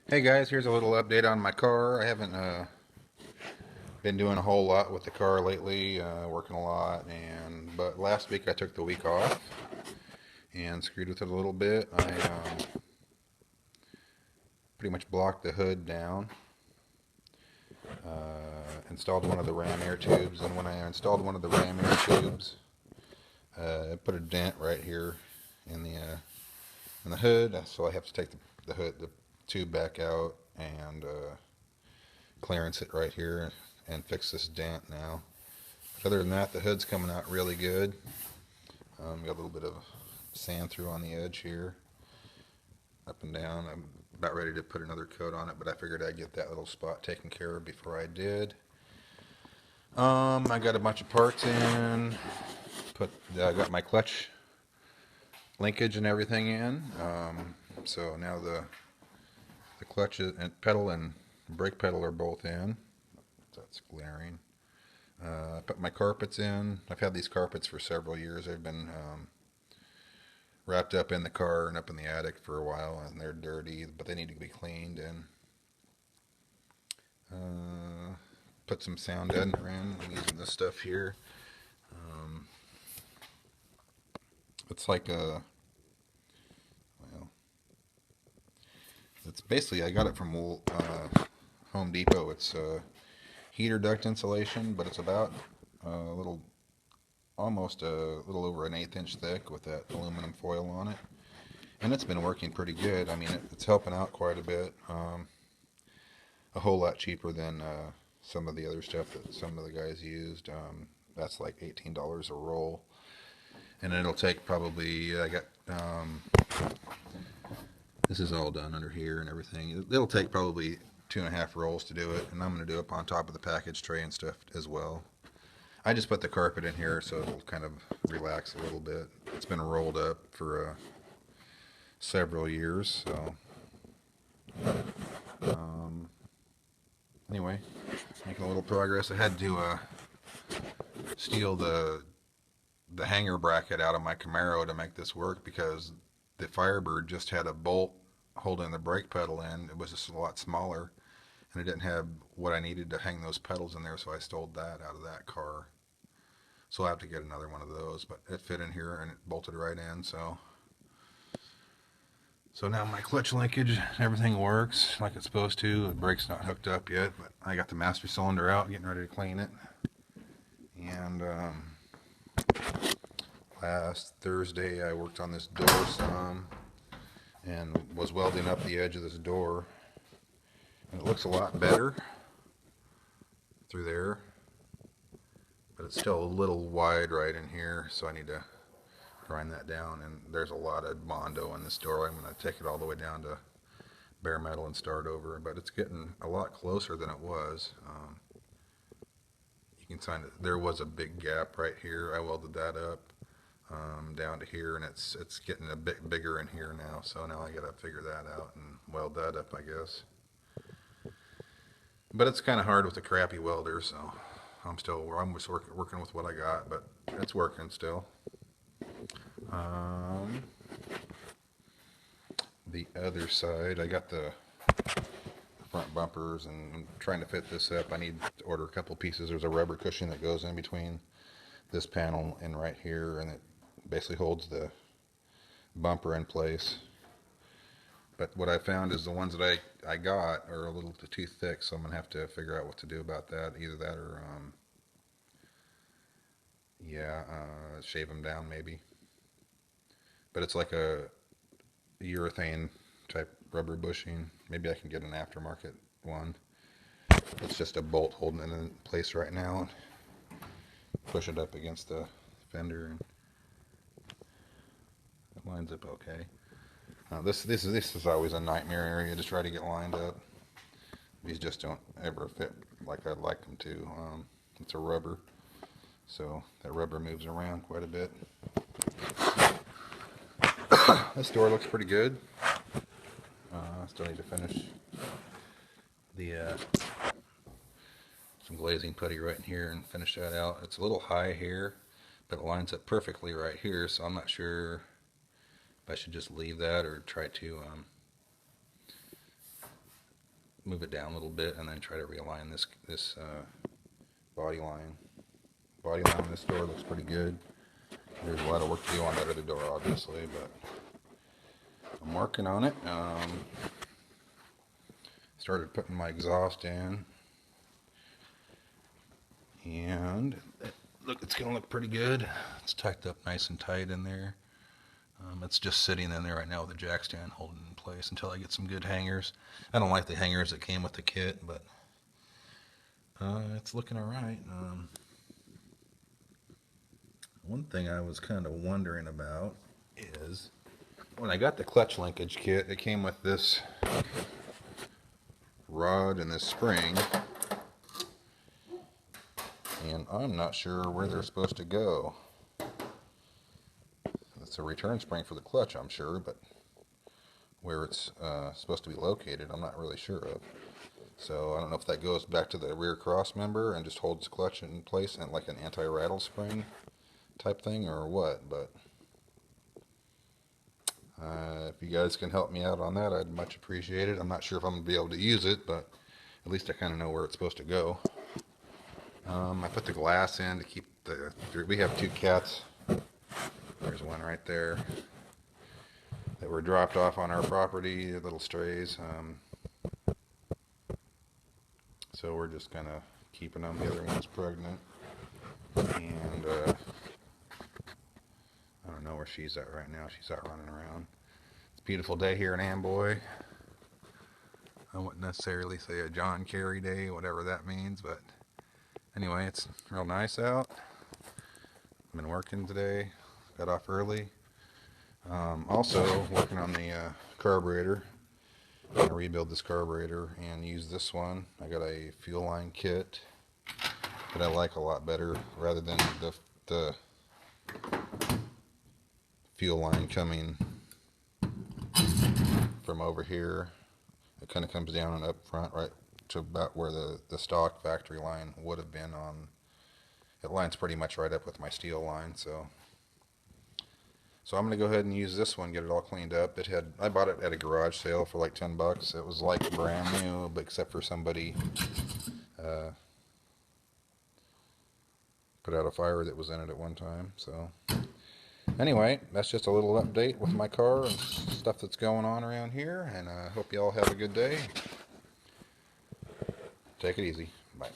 Hey guys, here's a little update on my car. I haven't been doing a whole lot with the car lately, working a lot, but last week I took the week off and screwed with it a little bit. I pretty much blocked the hood down, installed one of the ram air tubes, and when I installed one of the ram air tubes, I put a dent right here in the hood, so I have to take the tube back out and clearance it right here and fix this dent now. Other than that, the hood's coming out really good. Got a little bit of sand through on the edge here, up and down. I'm about ready to put another coat on it, but I figured I'd get that little spot taken care of before I did. I got a bunch of parts in. I got my clutch linkage and everything in. So now the clutch and pedal and brake pedal are both in. That's glaring. I put my carpets in. I've had these carpets for several years. They've been wrapped up in the car and up in the attic for a while, and they're dirty, but they need to be cleaned. And put some sound deadener in. I'm using this stuff here. Um, it's like a, well, it's basically, I got it from Home Depot. It's heater duct insulation, but it's about a little, almost a little over an 1/8 inch thick with that aluminum foil on it. And it's been working pretty good. I mean, it's helping out quite a bit. A whole lot cheaper than some of the other stuff that some of the guys used. That's like $18 a roll. And it'll take probably, I got, this is all done under here and everything. It'll take probably 2.5 rolls to do it. And I'm going to do it on top of the package tray and stuff as well. I just put the carpet in here so it'll kind of relax a little bit. It's been rolled up for several years, so anyway, making a little progress. I had to steal the hanger bracket out of my Camaro to make this work because the Firebird just had a bolt holding the brake pedal in. It was just a lot smaller, and it didn't have what I needed to hang those pedals in there, so I stole that out of that car. So I'll have to get another one of those, but it fit in here and it bolted right in, so now my clutch linkage, everything works like it's supposed to. The brake's not hooked up yet, but I got the master cylinder out, getting ready to clean it. And last Thursday I worked on this door some and was welding up the edge of this door. And it looks a lot better through there, but it's still a little wide right in here, so I need to grind that down. And there's a lot of Mondo in this door. I'm going to take it all the way down to bare metal and start over, but it's getting a lot closer than it was. You can find it, there was a big gap right here. I welded that up down to here, and it's getting a bit bigger in here now, so now I gotta figure that out and weld that up, I guess. But it's kind of hard with a crappy welder, so I'm just working with what I got, but it's working still. Um, the other side, I got the front bumpers, and I'm trying to fit this up. I need to order a couple pieces. There's a rubber cushion that goes in between this panel and right here, and it basically holds the bumper in place. But what I found is the ones that I got are a little too thick, so I'm going to have to figure out what to do about that. Either that or, shave them down maybe. But it's like a urethane type rubber bushing. Maybe I can get an aftermarket one. It's just a bolt holding it in place right now. Push it up against the fender, and it lines up okay. This is always a nightmare area to try to get lined up. These just don't ever fit like I'd like them to. It's a rubber, so that rubber moves around quite a bit. This door looks pretty good. I still need to finish the some glazing putty right in here and finish that out. It's a little high here, but it lines up perfectly right here, so I'm not sure if I should just leave that or try to move it down a little bit and then try to realign this body line. Body line on this door looks pretty good. There's a lot of work to do on that other door, obviously, but I'm working on it. Started putting my exhaust in, and look, it's gonna look pretty good. It's tucked up nice and tight in there. It's just sitting in there right now with a jack stand holding it in place until I get some good hangers. I don't like the hangers that came with the kit, but it's looking alright. One thing I was kind of wondering about is when I got the clutch linkage kit, it came with this rod and this spring, and I'm not sure where they're supposed to go. It's a return spring for the clutch, I'm sure, but where it's supposed to be located, I'm not really sure of. So I don't know if that goes back to the rear cross member and just holds the clutch in place and like an anti-rattle spring type thing or what, but if you guys can help me out on that, I'd much appreciate it. I'm not sure if I'm going to be able to use it, but at least I kind of know where it's supposed to go. I put the glass in to keep the... We have two cats. There's one right there that were dropped off on our property, little strays. So we're just kind of keeping them. The other one's pregnant. And I don't know where she's at right now. She's out running around. It's a beautiful day here in Amboy. I wouldn't necessarily say a John Kerry day, whatever that means, but anyway, it's real nice out. I've been working today. Got off early. Also working on the carburetor. I'm going to rebuild this carburetor and use this one. I got a fuel line kit that I like a lot better rather than the fuel line coming from over here. It kind of comes down and up front right to about where the stock factory line would have been on. It lines pretty much right up with my steel line, so I'm going to go ahead and use this one, get it all cleaned up. I bought it at a garage sale for like $10. It was like brand new, but except for somebody put out a fire that was in it at one time. So anyway, that's just a little update with my car and stuff that's going on around here, and I hope you all have a good day. Take it easy. Bye.